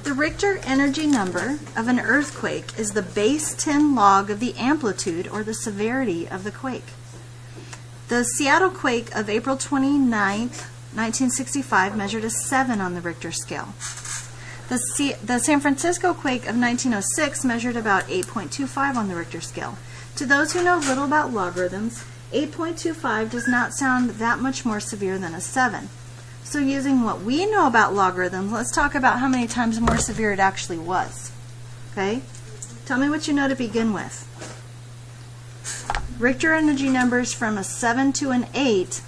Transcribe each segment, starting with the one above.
The Richter energy number of an earthquake is the base 10 log of the amplitude or the severity of the quake. The Seattle quake of April 29th, 1965 measured a 7 on the Richter scale. The San Francisco quake of 1906 measured about 8.25 on the Richter scale. To those who know little about logarithms, 8.25 does not sound that much more severe than a 7. So using what we know about logarithms, let's talk about how many times more severe it actually was. Okay? Tell me what you know to begin with. Richter energy numbers from a 7 to an 8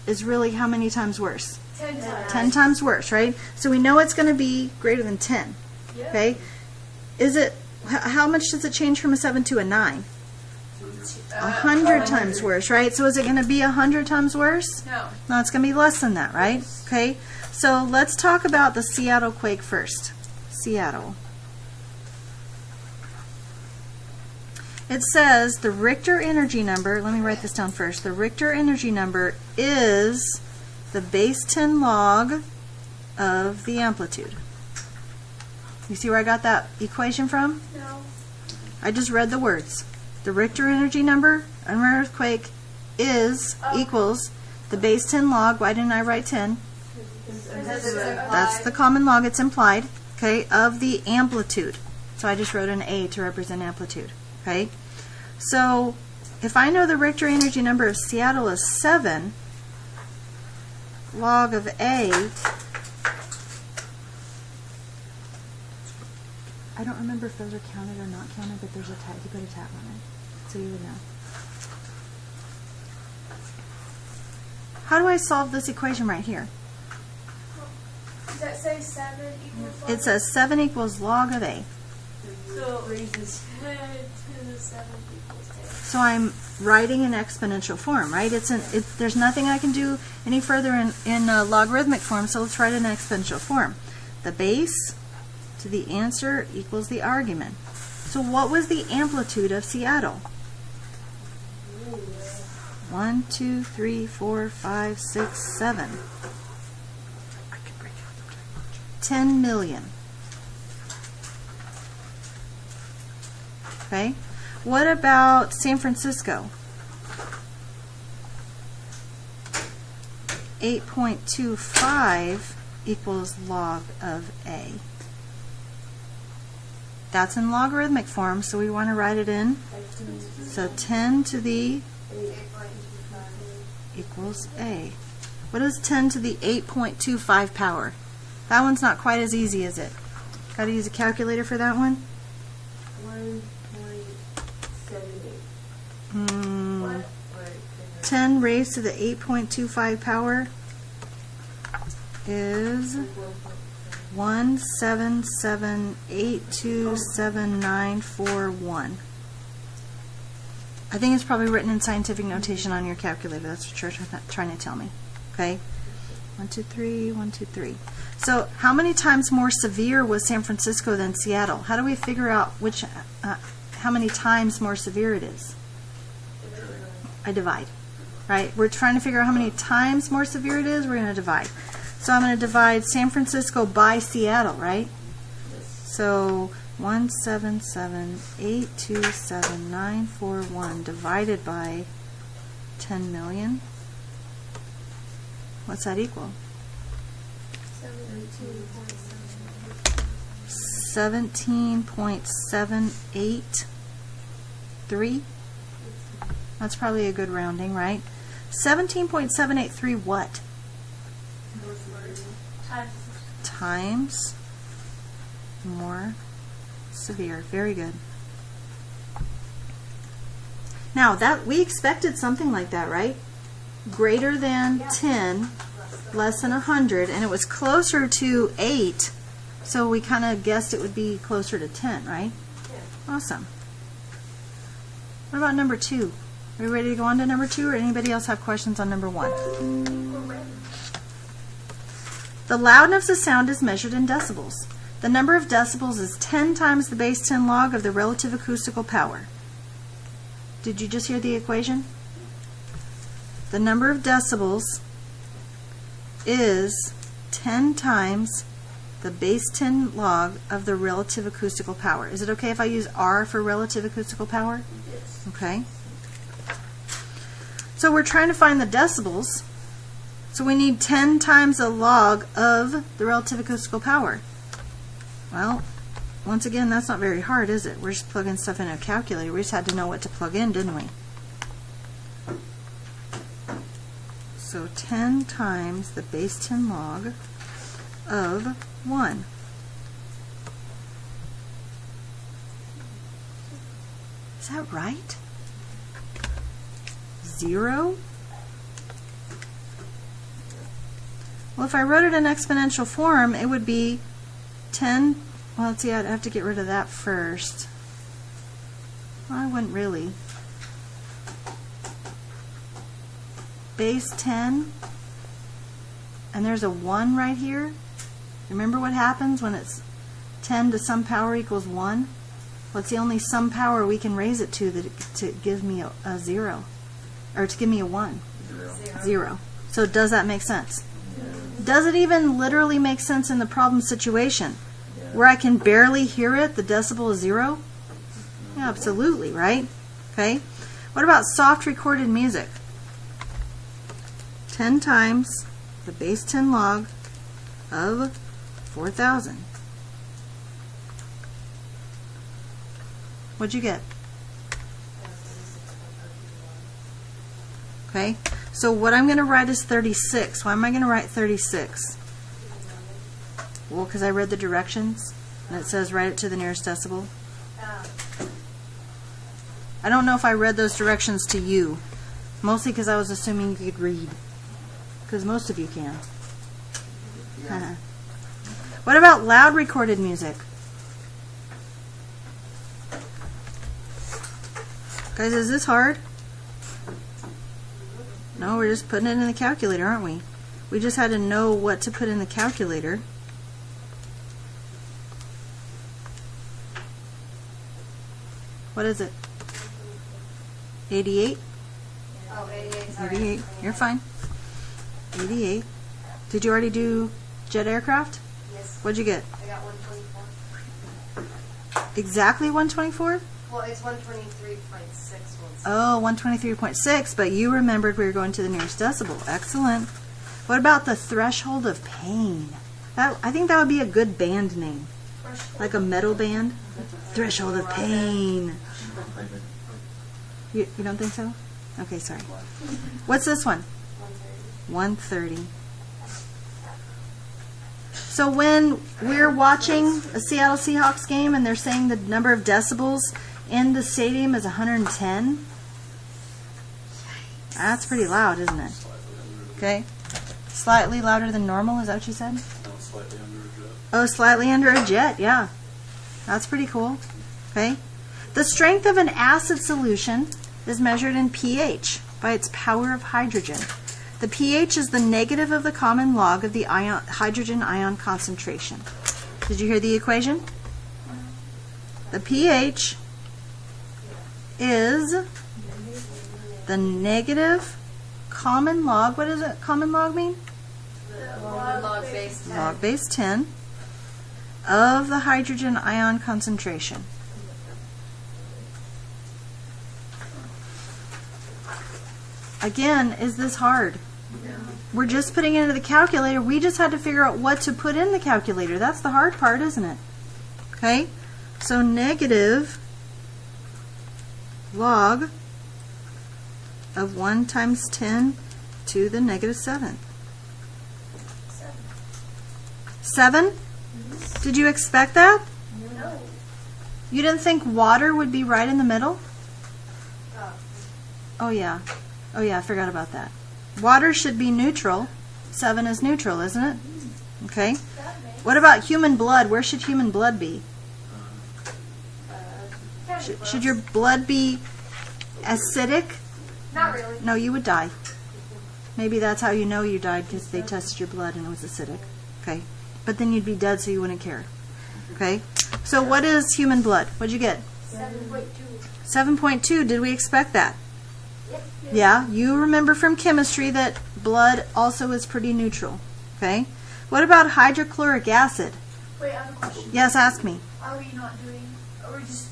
is really how many times worse? 10 times. 10 times worse, right? So we know it's going to be greater than 10. Yep. Okay? Is it, how much does it change from a 7 to a 9? 100 times worse, right? So is it going to be 100 times worse? No. No, it's going to be less than that, right? Okay, so let's talk about the Seattle quake first. Seattle. It says the Richter energy number, let me write this down first. The Richter energy number is the base 10 log of the amplitude. You see where I got that equation from? No. I just read the words. The Richter energy number of an earthquake is equals the base 10 log. Why didn't I write 10? That's the common log. It's implied. Okay, of the amplitude. So I just wrote an A to represent amplitude. Okay, so if I know the Richter energy number of Seattle is 7, log of A. I don't remember if those are counted or not counted, but there's a tag. You put a tag on it, so you would know. How do I solve this equation right here? Does that say 7 equals? It says 7 equals log of A. So 10 to the 7 equals 10. So I'm writing in exponential form, right? There's nothing I can do any further in logarithmic form, so let's write it in exponential form. The base to the answer equals the argument. So what was the amplitude of Seattle? 1, 2, 3, 4, 5, 6, 7. 10 million. Okay. What about San Francisco? 8.25 equals log of A. That's in logarithmic form, so we want to write it in. So 10 to the equals A. What is 10 to the 8.25 power? That one's not quite as easy, is it? Got to use a calculator for that one? 1.78. 10 raised to the 8.25 power is 177827941. I think it's probably written in scientific notation on your calculator. That's what you're trying to tell me. Okay? 1, 2, 3, 1, 2, 3. So how many times more severe was San Francisco than Seattle? How do we figure out how many times more severe it is? I divide. Right? We're trying to figure out how many times more severe it is. We're going to divide. So I'm going to divide San Francisco by Seattle, right? So 177827941 divided by 10 million. What's that equal? 17.783. That's probably a good rounding, right? 17.783 what? Times more severe. Very good. Now that we expected something like that, right? Greater than 10, less than 100, and it was closer to 8, so we kind of guessed it would be closer to 10, right? Awesome. What about number 2? Are we ready to go on to number 2, or anybody else have questions on number 1? The loudness of sound is measured in decibels. The number of decibels is 10 times the base 10 log of the relative acoustical power. Did you just hear the equation? The number of decibels is 10 times the base 10 log of the relative acoustical power. Is it okay if I use R for relative acoustical power? Yes. Okay. So we're trying to find the decibels. So we need 10 times the log of the relative acoustical power. Well, once again, that's not very hard, is it? We're just plugging stuff in a calculator. We just had to know what to plug in, didn't we? So 10 times the base 10 log of 1. Is that right? 0? Well, if I wrote it in exponential form, it would be 10. Well, let's see, I'd have to get rid of that first. Well, I wouldn't really. Base 10, and there's a 1 right here. Remember what happens when it's 10 to some power equals 1? Well, it's the only some power we can raise it to give me a 0, or to give me a 1. 0. So does that make sense? Does it even literally make sense in the problem situation? Where I can barely hear it, the decibel is 0? Yeah, absolutely, right? Okay. What about soft recorded music? 10 times the base 10 log of 4,000. What'd you get? Okay, so what I'm going to write is 36. Why am I going to write 36? Well, because I read the directions, and it says write it to the nearest decibel. I don't know if I read those directions to you, mostly because I was assuming you could read, because most of you can. Yeah. What about loud recorded music? Guys, is this hard? No, we're just putting it in the calculator, aren't we? We just had to know what to put in the calculator. What is it? 88? Oh, 88, sorry. 88. You're fine. 88. Did you already do jet aircraft? Yes. What'd you get? I got 124. Exactly 124? Well, it's 123.6. Oh, 123.6, but you remembered we were going to the nearest decibel. Excellent. What about the threshold of pain? I think that would be a good band name. Like a metal band? Threshold of pain. You don't think so? Okay, sorry. What's this one? 130. So when we're watching a Seattle Seahawks game and they're saying the number of decibels in the stadium is 110, that's pretty loud, isn't it? Okay. Slightly louder than normal, is that what you said? No, slightly under a jet. Oh, slightly under a jet, yeah. That's pretty cool. Okay. The strength of an acid solution is measured in pH by its power of hydrogen. The pH is the negative of the common log of the hydrogen ion concentration. Did you hear the equation? The pH is the negative common log. What does it common log mean? Log base 10. Log base 10 of the hydrogen ion concentration. Again, is this hard? We're just putting it into the calculator. We just had to figure out what to put in the calculator. That's the hard part, isn't it? Okay? So negative log of 1 times 10 to the negative 7. 7? Did you expect that? No. You didn't think water would be right in the middle? Oh yeah. Oh yeah, I forgot about that. Water should be neutral. 7 is neutral, isn't it? Okay. What about human blood? Where should human blood be? Should your blood be acidic? Not really. No, you would die. Maybe that's how you know you died, because they tested your blood and it was acidic. Okay. But then you'd be dead, so you wouldn't care. Okay. So what is human blood? What'd you get? 7.2. 7.2. Did we expect that? Yep. Yeah, you remember from chemistry that blood also is pretty neutral. Okay? What about hydrochloric acid? Wait, I have a question. Yes, ask me. Are we not doing, or just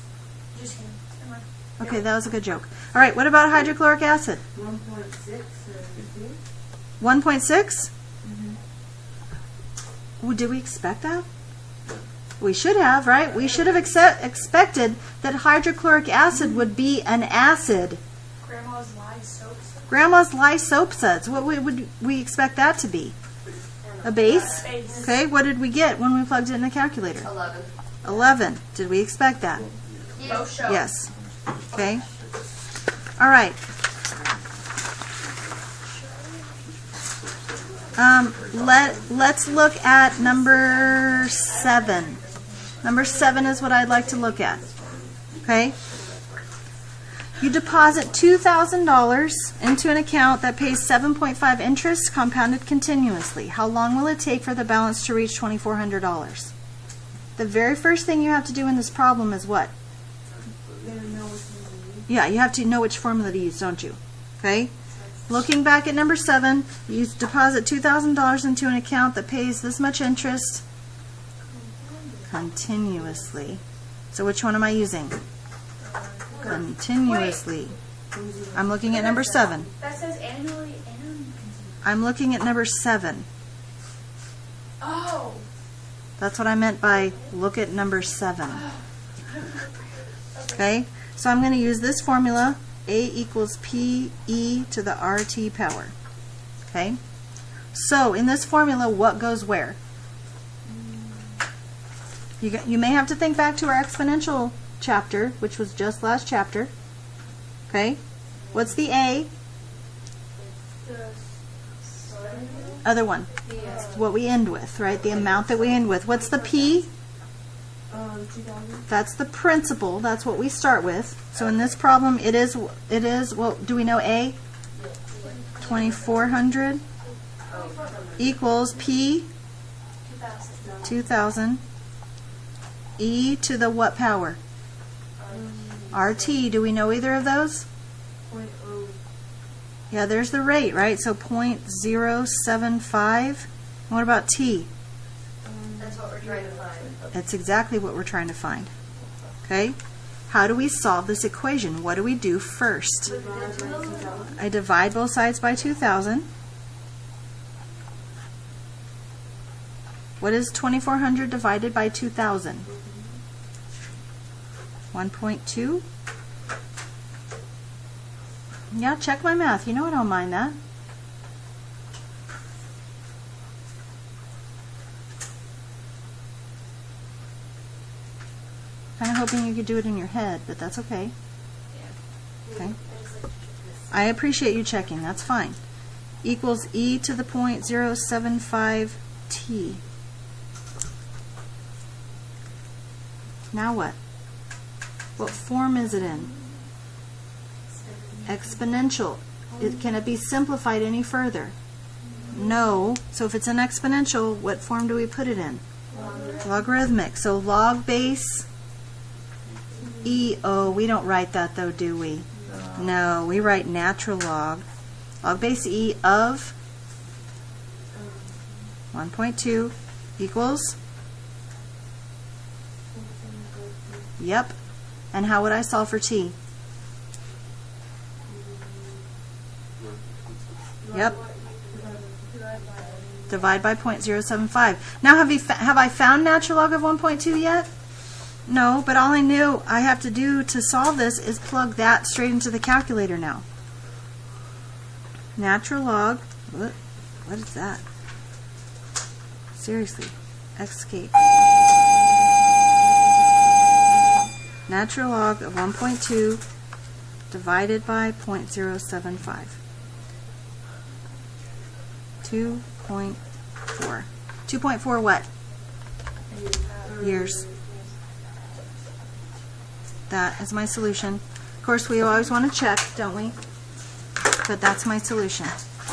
kidding? Never mind. Okay, that was a good joke. All right, what about hydrochloric acid? 1.6 1.6? Well, did we expect that? We should have, right? We should have expected that hydrochloric acid would be an acid. Grandma's lye soaps. Grandma's lye soap suds. What would we expect that to be? A base? Base. Okay, what did we get when we plugged it in the calculator? 11. 11. Did we expect that? No show. Yes. Okay. All right. Let's look at number 7. Number 7 is what I'd like to look at. Okay? You deposit $2,000 into an account that pays 7.5 interest compounded continuously. How long will it take for the balance to reach $2,400? The very first thing you have to do in this problem is what? Yeah, you have to know which formula to use, don't you? Okay? Looking back at number 7, you deposit $2,000 into an account that pays this much interest continuously. So which one am I using? Continuously. I'm looking at number 7. That says annually and. I'm looking at number 7. Oh. That's what I meant by look at number 7. Okay? So I'm going to use this formula, A equals PE to the RT power. Okay? So in this formula, what goes where? You may have to think back to our exponential chapter, which was just last chapter. Okay? What's the A? Other one. What we end with, right? The amount that we end with. What's the P? 2,000. That's the principal. That's what we start with. So in this problem, it is, well, do we know A? 2,400 equals P, 2,000, E to the what power? RT. Do we know either of those? 0.0. Yeah, there's the rate, right? So 0.075. What about T? That's what we're trying to find. That's exactly what we're trying to find. Okay? How do we solve this equation? What do we do first? I divide both sides by 2,000. What is 2,400 divided by 2,000? 1.2? Yeah, check my math. You know I don't mind that. Kind of hoping you could do it in your head, but that's okay. Okay. I appreciate you checking. That's fine. Equals E to the 0.075 T. Now what? What form is it in? Exponential. Can it be simplified any further? No. So if it's an exponential, what form do we put it in? Logarithmic. So log base E. Oh, we don't write that though, do we? No, we write natural log. Log base E of 1.2 equals? Yep. And how would I solve for T? Yep. Divide by 0.075. Now, have I found natural log of 1.2 yet? No, but all I have to do to solve this is plug that straight into the calculator now. Natural log, what is that? Seriously, escape. Natural log of 1.2 divided by 0.075. 2.4. 2.4 what? Years. That is my solution. Of course, we always want to check, don't we? But that's my solution.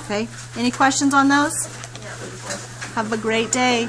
Okay? Any questions on those? Have a great day.